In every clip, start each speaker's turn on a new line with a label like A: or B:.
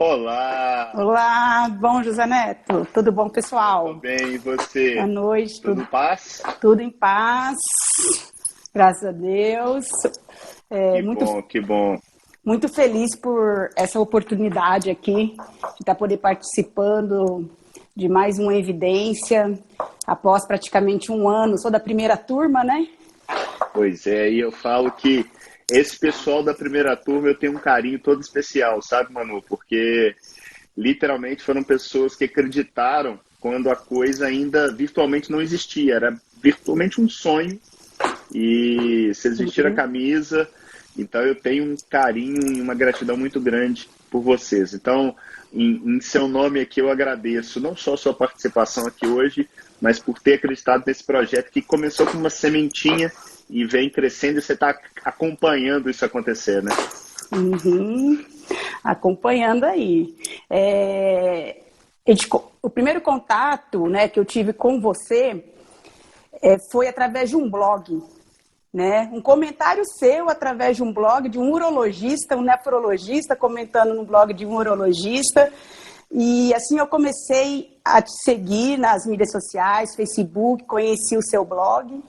A: Olá!
B: Olá, bom, José Neto? Tudo bom, pessoal?
A: Tudo bem, e você?
B: Boa noite.
A: Tudo em paz?
B: Tudo em paz, graças a Deus.
A: Que bom.
B: Muito feliz por essa oportunidade aqui, de poder participando de mais uma evidência, após praticamente um ano. Sou da primeira turma, né?
A: Pois é, e eu falo que esse pessoal da primeira turma eu tenho um carinho todo especial, sabe, Manu? Porque literalmente foram pessoas que acreditaram quando a coisa ainda virtualmente não existia. Era virtualmente um sonho e vocês vestiram a camisa. Então eu tenho um carinho e uma gratidão muito grande por vocês. Então, em seu nome aqui eu agradeço não só a sua participação aqui hoje, mas por ter acreditado nesse projeto que começou com uma sementinha e vem crescendo e você está acompanhando isso acontecer, né?
B: Acompanhando aí. O primeiro contato, né, que eu tive com você foi através de um blog, né? Um comentário seu através de um blog de um urologista, um nefrologista, comentando no blog de um urologista. E assim eu comecei a te seguir nas mídias sociais, Facebook, conheci o seu blog.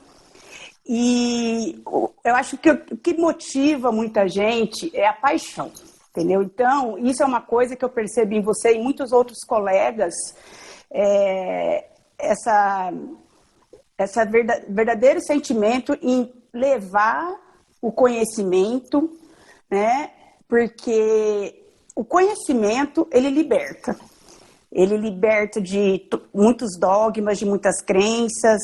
B: E eu acho que o que motiva muita gente é a paixão, entendeu? Então, isso é uma coisa que eu percebi em você e muitos outros colegas, essa verdadeiro sentimento em levar o conhecimento, né? Porque o conhecimento, ele liberta. Ele liberta de muitos dogmas, de muitas crenças.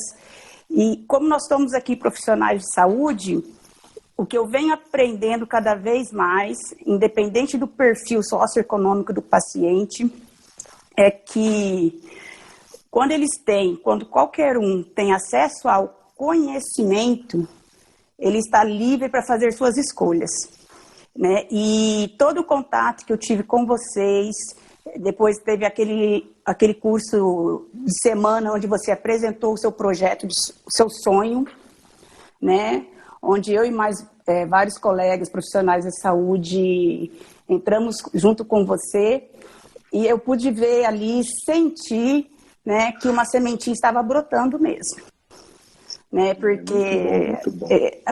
B: E como nós somos aqui profissionais de saúde, o que eu venho aprendendo cada vez mais, independente do perfil socioeconômico do paciente, é que quando qualquer um tem acesso ao conhecimento, ele está livre para fazer suas escolhas, né? E todo o contato que eu tive com vocês, depois teve aquele curso de semana onde você apresentou o seu projeto, o seu sonho, né? Onde eu e mais vários colegas profissionais da saúde entramos junto com você e eu pude ver ali, sentir, né, que uma sementinha estava brotando mesmo, né? Porque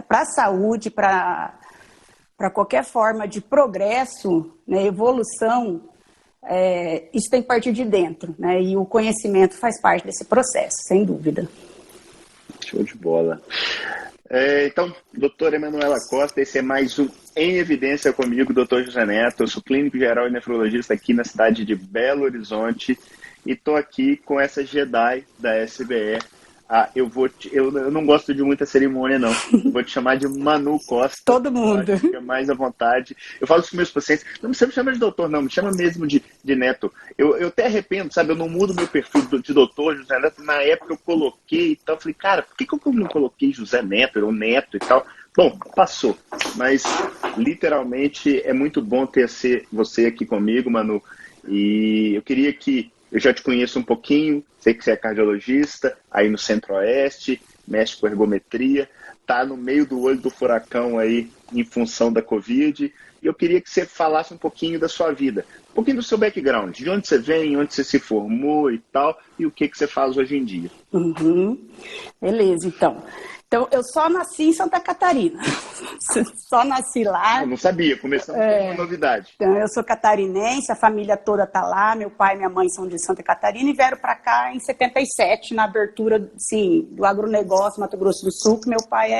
B: para a saúde, para qualquer forma de progresso, né, evolução, isso tem que partir de dentro, né? E o conhecimento faz parte desse processo, sem dúvida.
A: Show de bola. Então, doutora Emanuela Costa, esse é mais um Em Evidência comigo, doutor José Neto. Eu sou clínico geral e nefrologista aqui na cidade de Belo Horizonte e estou aqui com essa Jedi da SBE. Eu não gosto de muita cerimônia, não. Vou te chamar de Manu Costa.
B: Todo mundo.
A: Fica mais à vontade. Eu falo isso com meus pacientes. Não me chama de doutor, não. Me chama mesmo de Neto. Eu até arrependo, sabe? Eu não mudo meu perfil de doutor José Neto. Na época eu coloquei e tal. Eu falei, cara, por que eu não coloquei José Neto ou Neto e tal? Bom, passou. Mas, literalmente, é muito bom ter você aqui comigo, Manu. E eu queria que... Eu já te conheço um pouquinho, sei que você é cardiologista, aí no Centro-Oeste, mexe com ergometria, tá no meio do olho do furacão aí em função da Covid. E eu queria que você falasse um pouquinho da sua vida, um pouquinho do seu background, de onde você vem, onde você se formou e tal, e o que você faz hoje em dia.
B: Beleza, então. Então, eu só nasci em Santa Catarina. Só nasci lá.
A: Eu não sabia, começando com uma novidade.
B: Então, eu sou catarinense, a família toda está lá. Meu pai e minha mãe são de Santa Catarina e vieram para cá em 77, na abertura, sim, do agronegócio Mato Grosso do Sul, que meu pai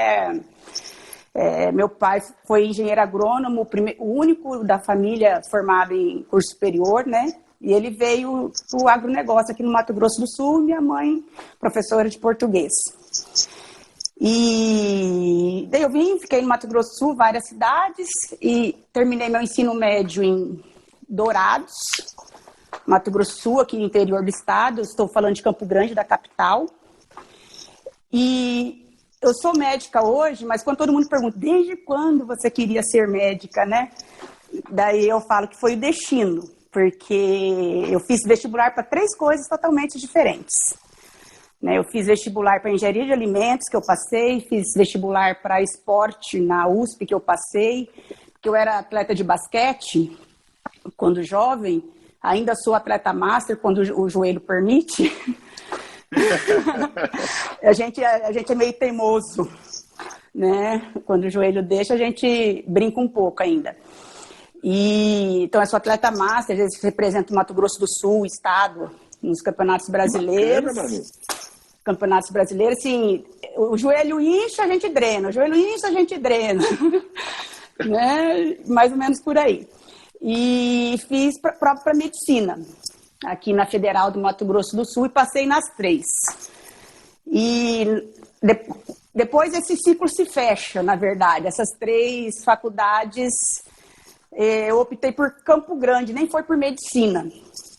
B: meu pai foi engenheiro agrônomo, o único da família formado em curso superior, né? E ele veio para o agronegócio aqui no Mato Grosso do Sul, minha mãe, professora de português. E daí eu fiquei no Mato Grosso do Sul, várias cidades, e terminei meu ensino médio em Dourados, Mato Grosso do Sul, aqui no interior do estado. Eu estou falando de Campo Grande, da capital. E eu sou médica hoje, mas quando todo mundo pergunta, desde quando você queria ser médica, né? Daí eu falo que foi o destino, porque eu fiz vestibular para 3 coisas totalmente diferentes. Eu fiz vestibular para engenharia de alimentos, que eu passei, fiz vestibular para esporte na USP, que eu passei, porque eu era atleta de basquete, quando jovem, ainda sou atleta master quando o joelho permite. a gente é meio teimoso, né? Quando o joelho deixa, a gente brinca um pouco ainda. Então, eu sou atleta master, às vezes represento o Mato Grosso do Sul, estado, nos campeonatos brasileiros.
A: Bacana,
B: Campeonatos brasileiros, assim, o joelho incha, a gente drena, o joelho incha, a gente drena. Né? Mais ou menos por aí. E fiz prova para medicina, aqui na Federal do Mato Grosso do Sul, e passei nas 3. E depois esse ciclo se fecha, na verdade. Essas 3 faculdades, eu optei por Campo Grande, nem foi por medicina,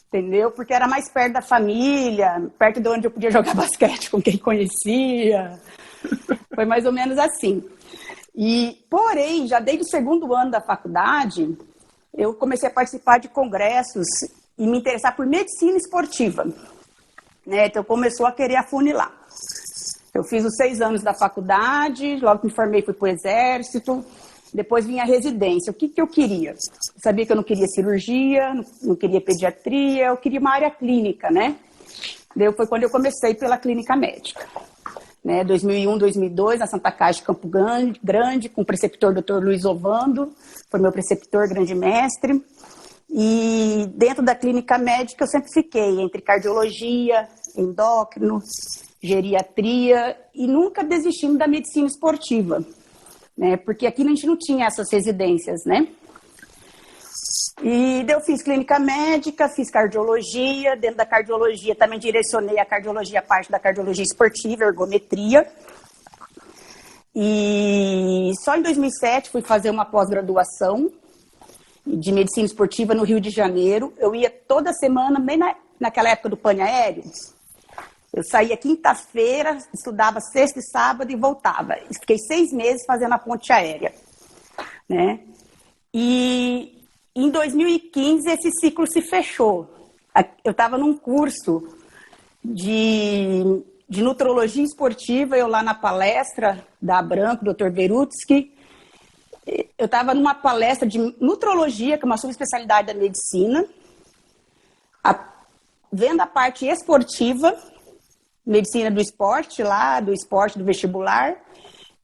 B: entendeu? Porque era mais perto da família, perto de onde eu podia jogar basquete com quem conhecia. Foi mais ou menos assim. Porém, já desde o 2º ano da faculdade, eu comecei a participar de congressos e me interessar por medicina esportiva. Né? Então, começou a querer afunilar. Eu fiz os 6 anos da faculdade, logo que me formei fui para o Exército, depois vim a residência. O que eu queria? Eu sabia que eu não queria cirurgia, não queria pediatria, eu queria uma área clínica, né? Daí foi quando eu comecei pela clínica médica. Né, 2001, 2002, na Santa Casa de Campo Grande, com o preceptor Dr. Luiz Ovando, foi meu preceptor, grande mestre. E dentro da clínica médica eu sempre fiquei entre cardiologia, endócrino, geriatria e nunca desistindo da medicina esportiva, né, porque aqui a gente não tinha essas residências, né? E daí eu fiz clínica médica, fiz cardiologia, dentro da cardiologia também direcionei a cardiologia, a parte da cardiologia esportiva, ergometria. E só em 2007 fui fazer uma pós-graduação de medicina esportiva no Rio de Janeiro. Eu ia toda semana, bem naquela época do pane aéreo. Eu saía quinta-feira, estudava sexta e sábado e voltava. Fiquei 6 meses fazendo a ponte aérea, né? E em 2015, esse ciclo se fechou. Eu estava num curso de nutrologia esportiva, eu lá na palestra da Abranco, Dr. Berutsky. Eu estava numa palestra de nutrologia, que é uma subespecialidade da medicina, vendo a parte esportiva, medicina do esporte, do vestibular,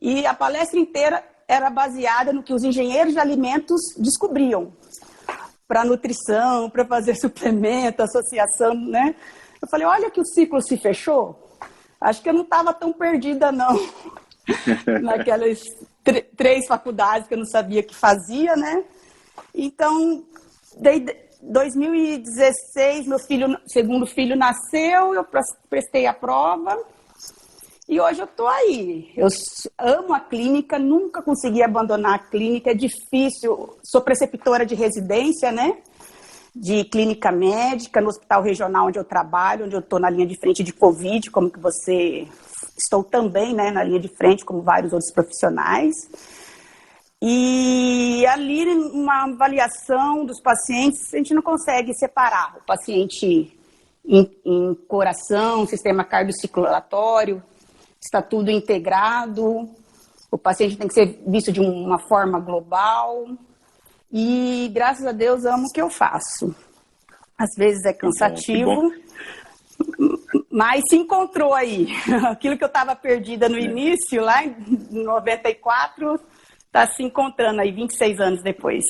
B: e a palestra inteira era baseada no que os engenheiros de alimentos descobriam para nutrição, para fazer suplemento, associação, né? Eu falei, olha que o ciclo se fechou. Acho que eu não estava tão perdida, não. Naquelas 3 faculdades que eu não sabia que fazia, né? Então, desde 2016, meu segundo filho nasceu, eu prestei a prova. E hoje eu estou aí. Eu amo a clínica, nunca consegui abandonar a clínica, é difícil. Sou preceptora de residência, né? De clínica médica, no hospital regional onde eu trabalho, onde eu estou na linha de frente de Covid, como que você... Estou também, né, na linha de frente, como vários outros profissionais. E ali, uma avaliação dos pacientes, a gente não consegue separar o paciente em coração, sistema cardiocirculatório, está tudo integrado, o paciente tem que ser visto de uma forma global e, graças a Deus, amo o que eu faço. Às vezes é cansativo, mas se encontrou aí. Aquilo que eu estava perdida no início, lá em 94, está se encontrando aí 26 anos depois.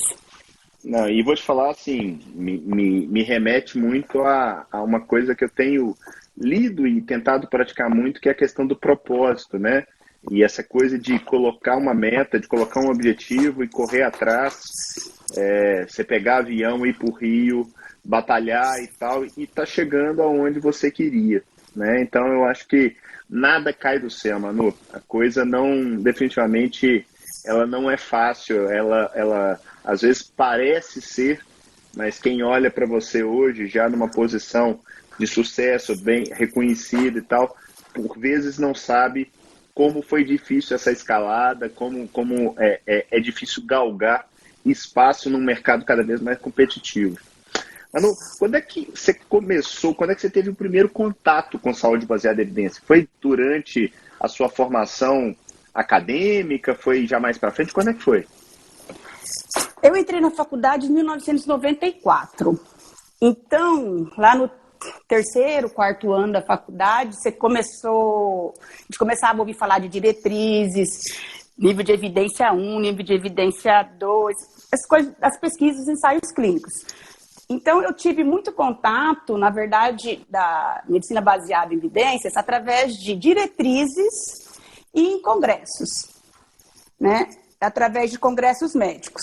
A: Não, e vou te falar assim, me remete muito a uma coisa que eu tenho lido e tentado praticar muito, que é a questão do propósito, né? E essa coisa de colocar uma meta, de colocar um objetivo e correr atrás, você pegar avião, ir para o Rio, batalhar e tal, e tá chegando aonde você queria, né? Então eu acho que nada cai do céu, Manu. A coisa não, definitivamente, ela não é fácil, ela às vezes parece ser, mas quem olha para você hoje, já numa posição de sucesso, bem reconhecido e tal, por vezes não sabe como foi difícil essa escalada, como é difícil galgar espaço num mercado cada vez mais competitivo. Manu, quando é que você começou, quando é que você teve o primeiro contato com saúde baseada em evidência? Foi durante a sua formação acadêmica? Foi já mais para frente? Quando é que foi?
B: Eu entrei na faculdade em 1994. Então, lá no terceiro, quarto ano da faculdade, a gente começava a ouvir falar de diretrizes, nível de evidência 1, nível de evidência 2, as pesquisas e ensaios clínicos. Então, eu tive muito contato, na verdade, da medicina baseada em evidências através de diretrizes e em congressos, né? Através de congressos médicos.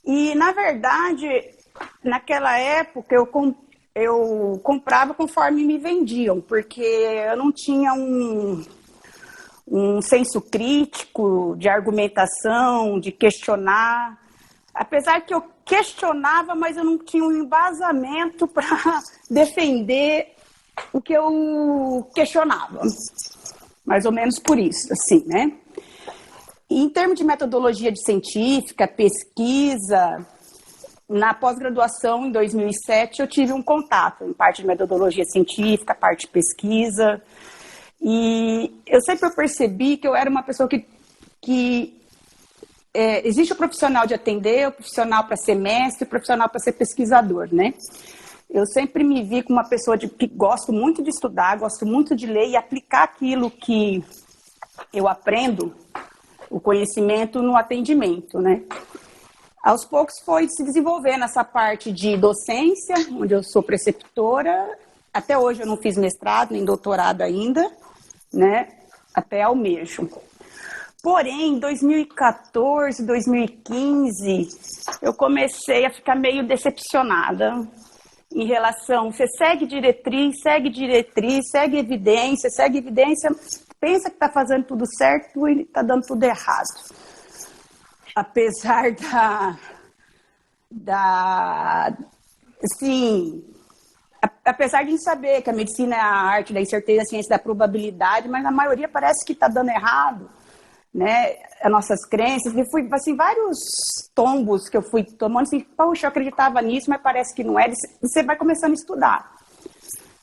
B: E, na verdade, naquela época, eu comprava conforme me vendiam, porque eu não tinha um senso crítico de argumentação, de questionar. Apesar que eu questionava, mas eu não tinha um embasamento para defender o que eu questionava. Mais ou menos por isso, assim, né? E em termos de metodologia científica, pesquisa, na pós-graduação, em 2007, eu tive um contato em parte de metodologia científica, parte de pesquisa. E eu sempre percebi que eu era uma pessoa que existe o profissional de atender, o profissional para ser mestre, o profissional para ser pesquisador, né? Eu sempre me vi como uma pessoa que gosto muito de estudar, gosto muito de ler e aplicar aquilo que eu aprendo, o conhecimento, no atendimento, né? Aos poucos foi se desenvolvendo essa parte de docência, onde eu sou preceptora. Até hoje eu não fiz mestrado nem doutorado ainda, né? Até almejo. Porém, em 2014, 2015, eu comecei a ficar meio decepcionada em relação, você segue diretriz, segue evidência, pensa que está fazendo tudo certo e está dando tudo errado. Apesar apesar de saber que a medicina é a arte da incerteza, a ciência da probabilidade, mas na maioria parece que está dando errado, né? As nossas crenças. E fui, assim, vários tombos que eu fui tomando, assim, poxa, eu acreditava nisso, mas parece que não é. Você vai começando a estudar.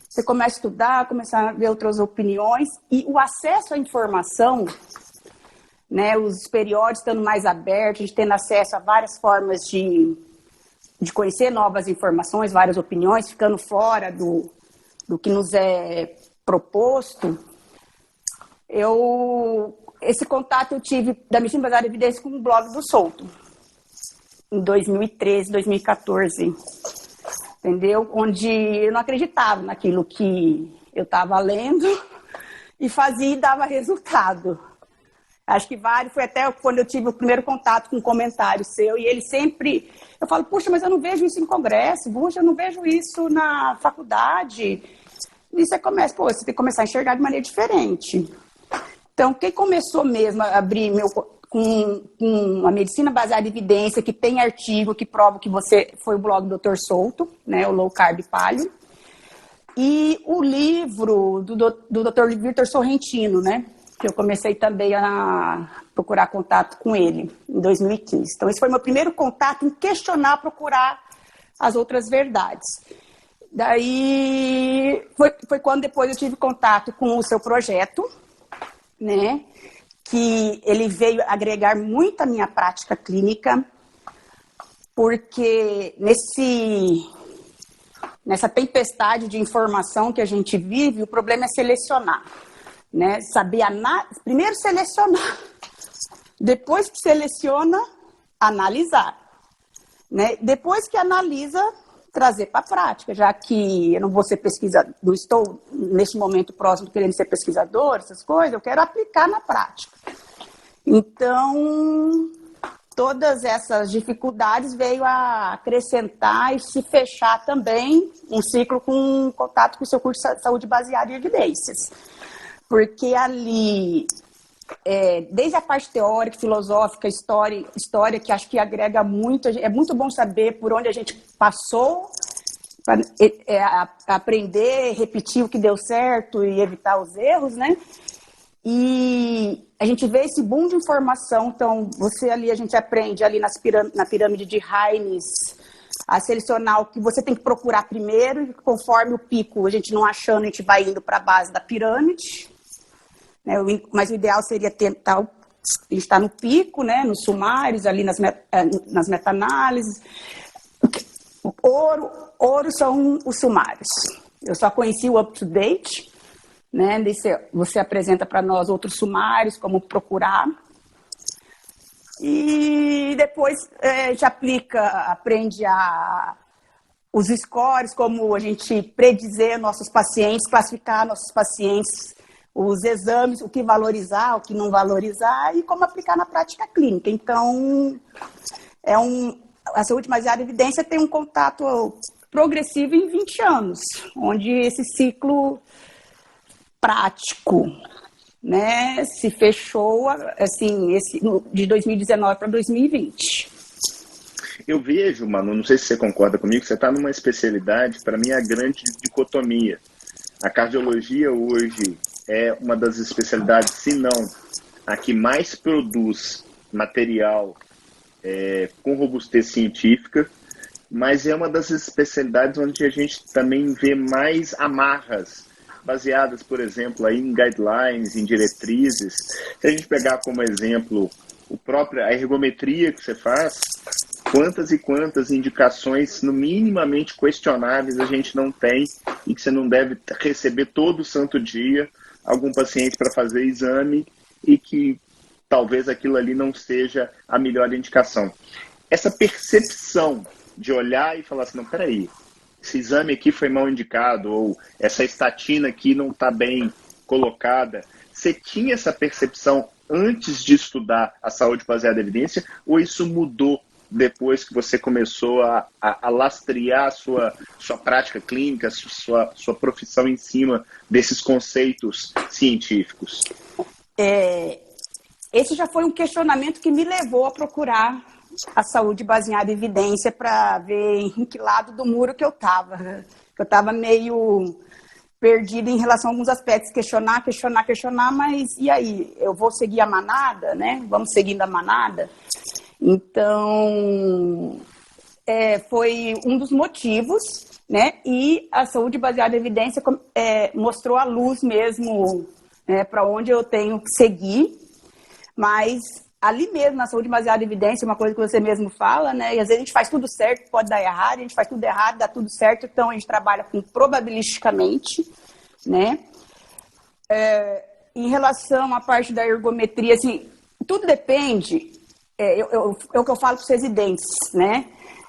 B: Você começa a estudar, começa a ver outras opiniões, e o acesso à informação, né, os periódicos estando mais abertos, a gente tendo acesso a várias formas de conhecer novas informações, várias opiniões, ficando fora do que nos é proposto. Esse contato eu tive da medicina baseada em evidência com o blog do Souto, em 2013, 2014, entendeu? Onde eu não acreditava naquilo que eu estava lendo e fazia e dava resultado. Acho que foi até quando eu tive o primeiro contato com um comentário seu, e ele sempre... Eu falo, puxa, mas eu não vejo isso em congresso, puxa, eu não vejo isso na faculdade. E você você tem que começar a enxergar de maneira diferente. Então, quem começou mesmo a abrir com a medicina baseada em evidência, que tem artigo que prova que você foi o blog do Dr. Souto, né, o Low Carb Paleo, e o livro do Dr. Vitor Sorrentino, né, que eu comecei também a procurar contato com ele em 2015. Então, esse foi meu primeiro contato em questionar, procurar as outras verdades. Daí, foi quando depois eu tive contato com o seu projeto, né, que ele veio agregar muito à minha prática clínica, porque nessa tempestade de informação que a gente vive, o problema é selecionar, né? Saber primeiro selecionar, depois que seleciona, analisar, né? Depois que analisa, trazer para a prática, já que eu não vou ser pesquisador, não estou neste momento próximo querendo ser pesquisador, essas coisas, eu quero aplicar na prática. Então, todas essas dificuldades veio a acrescentar e se fechar também um ciclo com contato com o seu curso de saúde baseada em evidências. Porque ali, desde a parte teórica, filosófica, história, que acho que agrega muito, é muito bom saber por onde a gente passou, para aprender, repetir o que deu certo e evitar os erros, né? E a gente vê esse boom de informação, então a gente aprende ali na pirâmide de Haynes a selecionar o que você tem que procurar primeiro, e conforme o pico, a gente não achando, a gente vai indo para a base da pirâmide, né? Mas o ideal seria tentar a gente está no pico, né, nos sumários, ali nas meta-análises. Ouro são os sumários. Eu só conheci o up-to-date, né, você apresenta para nós outros sumários, como procurar. E depois aprende os scores, como a gente predizer nossos pacientes, classificar nossos pacientes, os exames, o que valorizar, o que não valorizar e como aplicar na prática clínica. Então, a saúde baseada em evidência tem um contato progressivo em 20 anos, onde esse ciclo prático, né, se fechou assim, de 2019 para 2020.
A: Eu vejo, Manu, não sei se você concorda comigo, você está numa especialidade, para mim, a grande dicotomia. A cardiologia hoje é uma das especialidades, se não a que mais produz material com robustez científica, mas é uma das especialidades onde a gente também vê mais amarras, baseadas, por exemplo, aí em guidelines, em diretrizes. Se a gente pegar como exemplo a ergometria que você faz, quantas e quantas indicações, no minimamente questionáveis, a gente não tem e que você não deve receber todo santo dia algum paciente para fazer exame e que talvez aquilo ali não seja a melhor indicação. Essa percepção de olhar e falar assim, não, peraí, esse exame aqui foi mal indicado, ou essa estatina aqui não está bem colocada. Você tinha essa percepção antes de estudar a saúde baseada em evidência, ou isso mudou depois que você começou a lastrear a sua prática clínica, sua profissão em cima desses conceitos científicos?
B: Esse já foi um questionamento que me levou a procurar a saúde baseada em evidência para ver em que lado do muro que eu estava. Eu estava meio perdida em relação a alguns aspectos, questionar, mas e aí? Eu vou seguir a manada, né? Vamos seguindo a manada? Então, foi um dos motivos, né? E a saúde baseada em evidência mostrou a luz mesmo, para onde eu tenho que seguir, mas ali mesmo, na saúde baseada em evidência, uma coisa que você mesmo fala, né? E às vezes a gente faz tudo certo, pode dar errado, a gente faz tudo errado, dá tudo certo, então a gente trabalha com probabilisticamente, né? Em relação à parte da ergometria, assim, tudo depende, é o que eu falo para os residentes, né?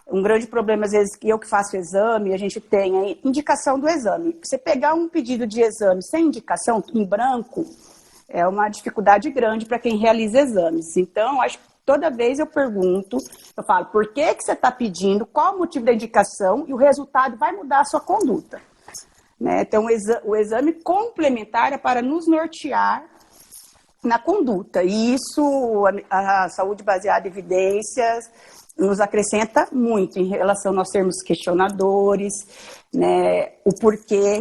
B: Um grande problema, às vezes, que eu que faço exame, a gente tem a indicação do exame. Você pegar um pedido de exame sem indicação, em branco, é uma dificuldade grande para quem realiza exames. Então, acho que toda vez eu pergunto, eu falo, por que você está pedindo, qual o motivo da indicação, e o resultado vai mudar a sua conduta. Né? Então, o exame complementar é para nos nortear na conduta. E isso, a saúde baseada em evidências, nos acrescenta muito em relação a nós sermos questionadores, né? O porquê,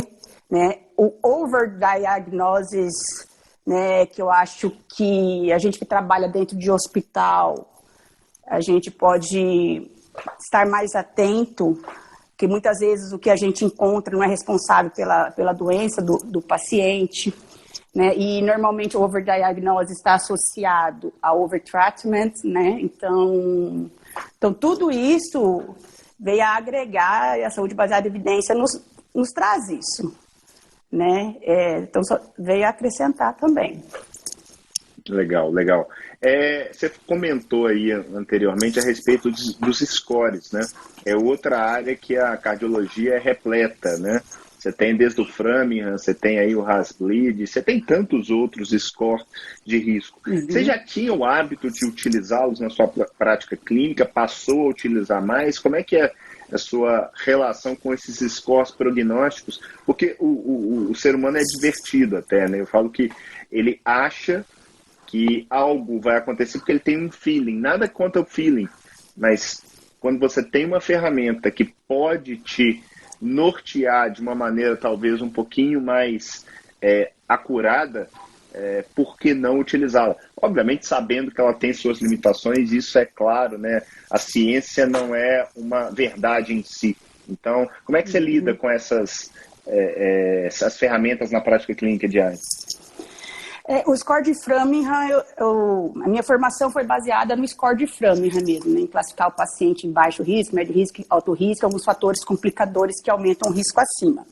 B: né? O overdiagnosis, né, que eu acho que a gente que trabalha dentro de hospital, a gente pode estar mais atento, que muitas vezes o que a gente encontra não é responsável pela doença do paciente, né, e normalmente o overdiagnose está associado a overtreatment, né, então tudo isso veio a agregar, e a saúde baseada em evidência nos traz isso. Né? Então, veio acrescentar também.
A: Legal. Você comentou aí anteriormente a respeito dos scores, né? É outra área que a cardiologia é repleta, né? Você tem desde o Framingham, você tem aí o Hasbleed, você tem tantos outros scores de risco. Uhum. Você já tinha o hábito de utilizá-los na sua prática clínica? Passou a utilizar mais? Como é que é a sua relação com esses scores prognósticos? Porque o ser humano é divertido até, né? Eu falo que ele acha que algo vai acontecer porque ele tem um feeling. Nada contra o feeling, mas quando você tem uma ferramenta que pode te nortear de uma maneira talvez um pouquinho mais acurada, por que não utilizá-la? Obviamente sabendo que ela tem suas limitações, isso é claro, né? A ciência não é uma verdade em si. Então, como é que você lida com essas ferramentas na prática clínica diária?
B: O score de Framingham, a minha formação foi baseada no score de Framingham mesmo, né? Em classificar o paciente em baixo risco, médio risco, alto risco, alguns fatores complicadores que aumentam o risco acima.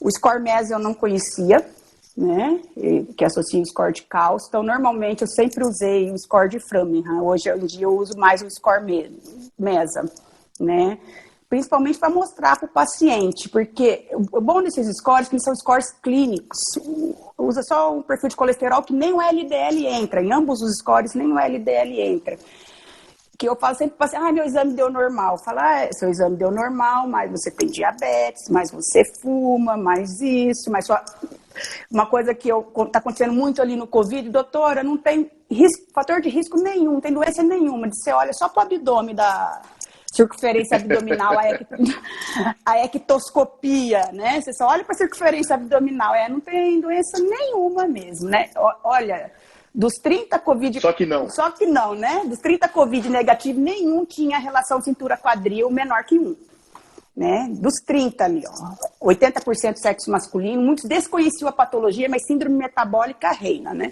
B: O score MES eu não conhecia, né? Que associa o score de cálcio. Então, normalmente, eu sempre usei o score de Framingham. Hoje em dia, eu uso mais o score MESA, né? Principalmente para mostrar para o paciente, porque o bom desses scores é que são scores clínicos. Usa só um perfil de colesterol que nem o LDL entra. Em ambos os scores, nem o LDL entra. Que eu falo sempre para o paciente, meu exame deu normal. Fala, seu exame deu normal, mas você tem diabetes, mas você fuma, mais isso, mas só... Uma coisa que está acontecendo muito ali no Covid, doutora, não tem fator de risco nenhum, não tem doença nenhuma. Você olha só para o abdômen da circunferência abdominal, a ectoscopia, né? Você só olha para a circunferência abdominal, não tem doença nenhuma mesmo, né? Olha, dos 30 Covid...
A: Só que não,
B: né? Dos 30 Covid negativos, nenhum tinha relação cintura-quadril menor que 1. Né? Dos 30 ali, 80% sexo masculino, muitos desconheciam a patologia, mas síndrome metabólica reina, né?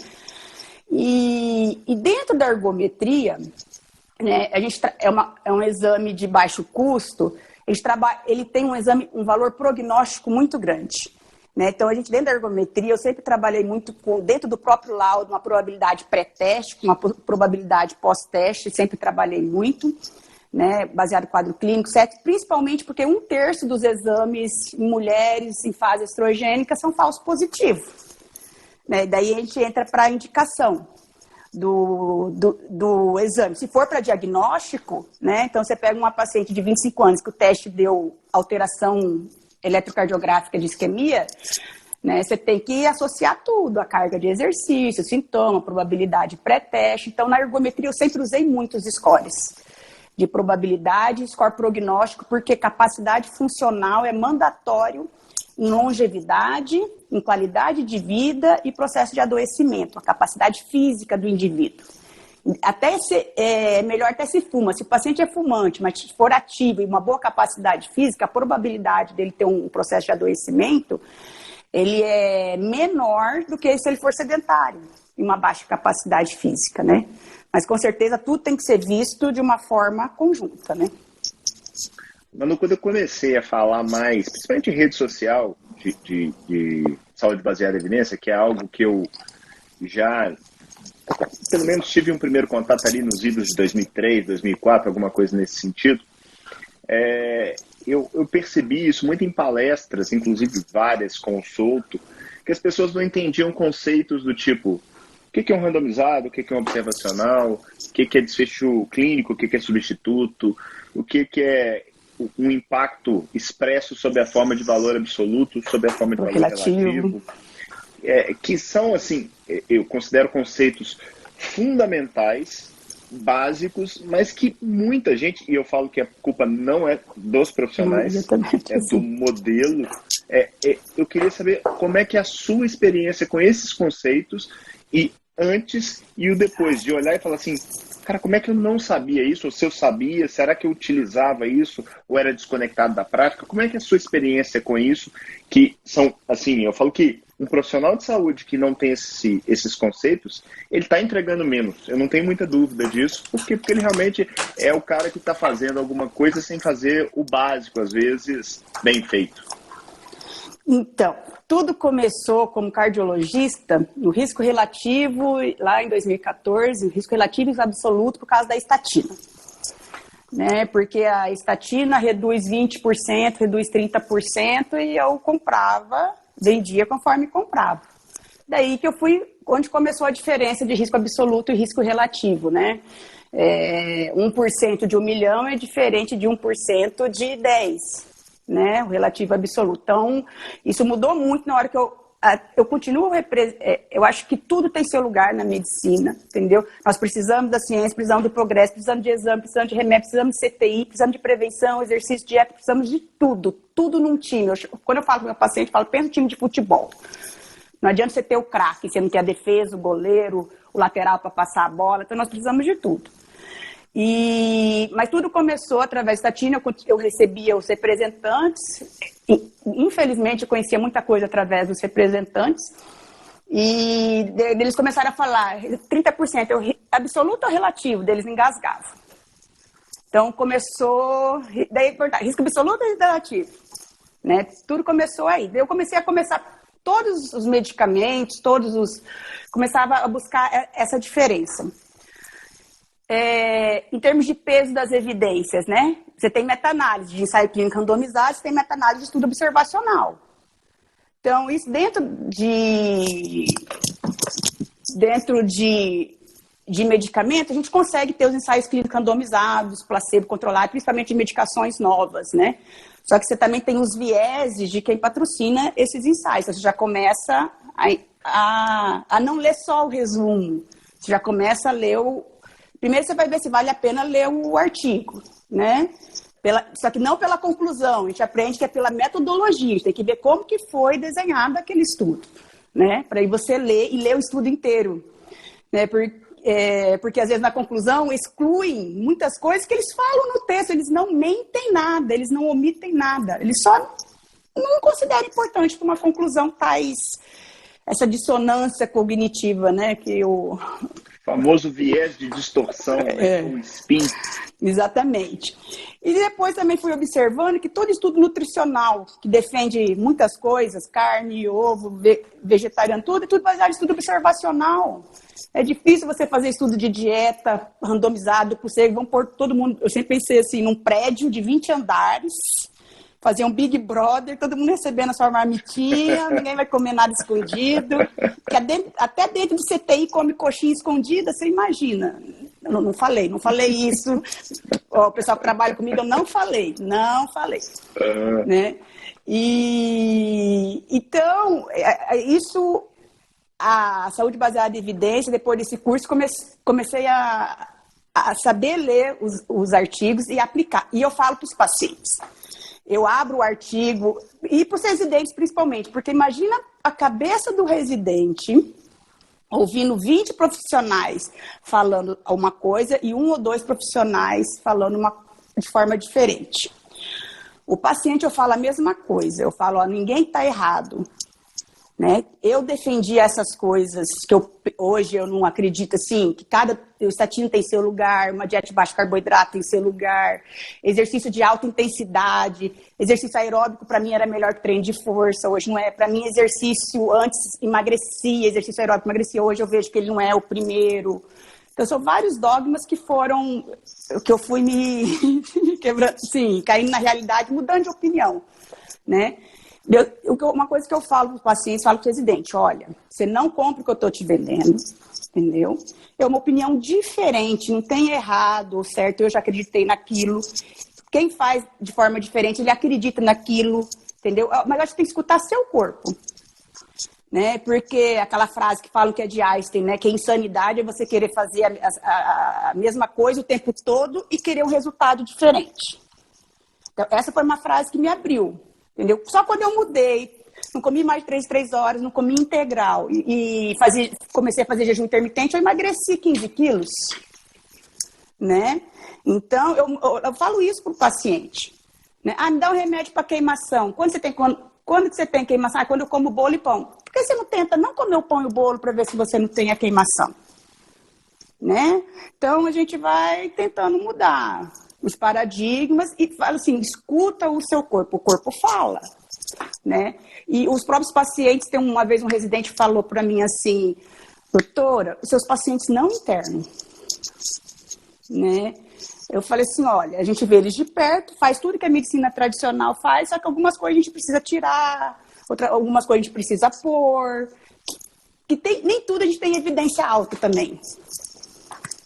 B: E dentro da ergometria, né, a gente é um exame de baixo custo, ele tem um valor prognóstico muito grande. Né? Então, a gente, dentro da ergometria, eu sempre trabalhei muito dentro do próprio laudo, uma probabilidade pré-teste, uma probabilidade pós-teste, sempre trabalhei muito. Né, baseado em quadro clínico, principalmente porque 1/3 dos exames em mulheres em fase estrogênica são falsos positivos. Né, daí a gente entra para a indicação do exame. Se for para diagnóstico, né, então você pega uma paciente de 25 anos que o teste deu alteração eletrocardiográfica de isquemia, né, você tem que associar tudo, a carga de exercício, sintoma, probabilidade pré-teste. Então, na ergometria, eu sempre usei muitos scores de probabilidade, score prognóstico, porque capacidade funcional é mandatório em longevidade, em qualidade de vida e processo de adoecimento, a capacidade física do indivíduo. É melhor até se fuma. Se o paciente é fumante, mas for ativo e uma boa capacidade física, a probabilidade dele ter um processo de adoecimento, ele é menor do que se ele for sedentário, em uma baixa capacidade física, né? Mas, com certeza, tudo tem que ser visto de uma forma conjunta, né?
A: Manu, quando eu comecei a falar mais, principalmente em rede social, de saúde baseada em evidência, que é algo que eu já, pelo menos, tive um primeiro contato ali nos idos de 2003, 2004, alguma coisa nesse sentido, eu percebi isso muito em palestras, inclusive várias com o Souto, que as pessoas não entendiam conceitos do tipo... O que é um randomizado, o que é um observacional, o que é desfecho clínico, o que é substituto, o que é um impacto expresso sobre a forma de valor absoluto, sobre a forma de valor relativo. Que são, assim, eu considero conceitos fundamentais, básicos, mas que muita gente, e eu falo que a culpa não é dos profissionais, é do modelo. Eu queria saber como é que é a sua experiência com esses conceitos e antes e o depois, de olhar e falar assim, cara, como é que eu não sabia isso? Ou se eu sabia, será que eu utilizava isso? Ou era desconectado da prática? Como é que é a sua experiência com isso? Que são, assim, eu falo que um profissional de saúde que não tem esses conceitos, ele está entregando menos. Eu não tenho muita dúvida disso, porque ele realmente é o cara que está fazendo alguma coisa sem fazer o básico, às vezes, bem feito.
B: Então, tudo começou como cardiologista no risco relativo, lá em 2014, o risco relativo e absoluto por causa da estatina. Né? Porque a estatina reduz 20%, reduz 30% e eu comprava, vendia conforme comprava. Daí que eu fui, onde começou a diferença de risco absoluto e risco relativo, né? 1% de 1 milhão é diferente de 1% de 10. Né, o relativo absoluto. Então, isso mudou muito na hora que eu continuo, eu acho que tudo tem seu lugar na medicina, entendeu? Nós precisamos da ciência, precisamos do progresso, precisamos de exame, precisamos de remédio, precisamos de CTI, precisamos de prevenção, exercício, dieta, precisamos de tudo num time. Quando eu falo com o meu paciente, eu falo, pensa no time de futebol. Não adianta você ter o craque, você não ter a defesa, o goleiro, o lateral para passar a bola, então nós precisamos de tudo. Mas tudo começou através da estatina, eu recebia os representantes, infelizmente eu conhecia muita coisa através dos representantes, E eles começaram a falar 30% absoluto ou relativo, deles engasgavam. Então começou, daí risco absoluto ou relativo, né? Tudo começou aí. Daí eu comecei a todos os medicamentos, começava a buscar essa diferença. Em termos de peso das evidências, né? Você tem meta-análise de ensaio clínico randomizado, você tem meta-análise de estudo observacional. Então, isso dentro de medicamento, a gente consegue ter os ensaios clínicos randomizados, placebo controlado, principalmente de medicações novas, né? Só que você também tem os vieses de quem patrocina esses ensaios. Você já começa a não ler só o resumo. Você já começa a ler Primeiro você vai ver se vale a pena ler o artigo, né? Só que não pela conclusão. A gente aprende que é pela metodologia. A gente tem que ver como que foi desenhado aquele estudo, né? Para aí você ler e ler o estudo inteiro, né? Porque às vezes na conclusão excluem muitas coisas que eles falam no texto, eles não mentem nada, eles não omitem nada, eles só não consideram importante para uma conclusão tais essa dissonância cognitiva, né, que o
A: famoso viés de distorção, né, o spin.
B: Exatamente. E depois também fui observando que todo estudo nutricional que defende muitas coisas, carne, ovo, vegetariano, tudo, é tudo baseado em estudo observacional. É difícil você fazer estudo de dieta randomizado, vão pôr todo mundo, eu sempre pensei assim, num prédio de 20 andares, fazer um Big Brother, todo mundo recebendo a sua marmitinha, ninguém vai comer nada escondido, porque até dentro do CTI come coxinha escondida, você imagina. Eu não falei isso. O pessoal que trabalha comigo, eu não falei. Né? E então, isso, a saúde baseada em evidência, depois desse curso, comecei a saber ler os artigos e aplicar. E eu falo para os pacientes. Eu abro o artigo, e para os residentes principalmente, porque imagina a cabeça do residente ouvindo 20 profissionais falando uma coisa e 1 ou 2 profissionais falando de forma diferente. O paciente, eu falo a mesma coisa, eu falo, ninguém está errado. Né? Eu defendi essas coisas que hoje eu não acredito, assim, que cada estatina tem seu lugar, uma dieta de baixo carboidrato tem seu lugar, exercício de alta intensidade, exercício aeróbico para mim era melhor que treino de força, hoje não é. Para mim, exercício antes emagrecia, exercício aeróbico emagrecia, hoje eu vejo que ele não é o primeiro. Então, são vários dogmas que eu fui me quebrando, sim, caindo na realidade, mudando de opinião, né? Uma coisa que eu falo para os pacientes, falo para o residente, olha, você não compra o que eu estou te vendendo, entendeu? É uma opinião diferente, não tem errado ou certo, eu já acreditei naquilo. Quem faz de forma diferente, ele acredita naquilo, entendeu? Mas acho que tem que escutar seu corpo, né? Porque aquela frase que falam que é de Einstein, né? Que insanidade é você querer fazer a mesma coisa o tempo todo e querer um resultado diferente. Então, essa foi uma frase que me abriu. Entendeu? Só quando eu mudei, não comi mais de 3 horas, não comi integral e comecei a fazer jejum intermitente, eu emagreci 15 quilos, né? Então, eu falo isso para o paciente, né? Me dá um remédio para queimação. Quando que você tem queimação? Quando eu como bolo e pão. Por que você não tenta não comer o pão e o bolo para ver se você não tem a queimação? Né? Então, a gente vai tentando mudar os paradigmas e fala assim, escuta o seu corpo, o corpo fala, né? E os próprios pacientes, uma vez um residente falou para mim assim, doutora, os seus pacientes não internam, né? Eu falei assim, olha, a gente vê eles de perto, faz tudo que a medicina tradicional faz, só que algumas coisas a gente precisa tirar, algumas coisas a gente precisa pôr, nem tudo a gente tem evidência alta também.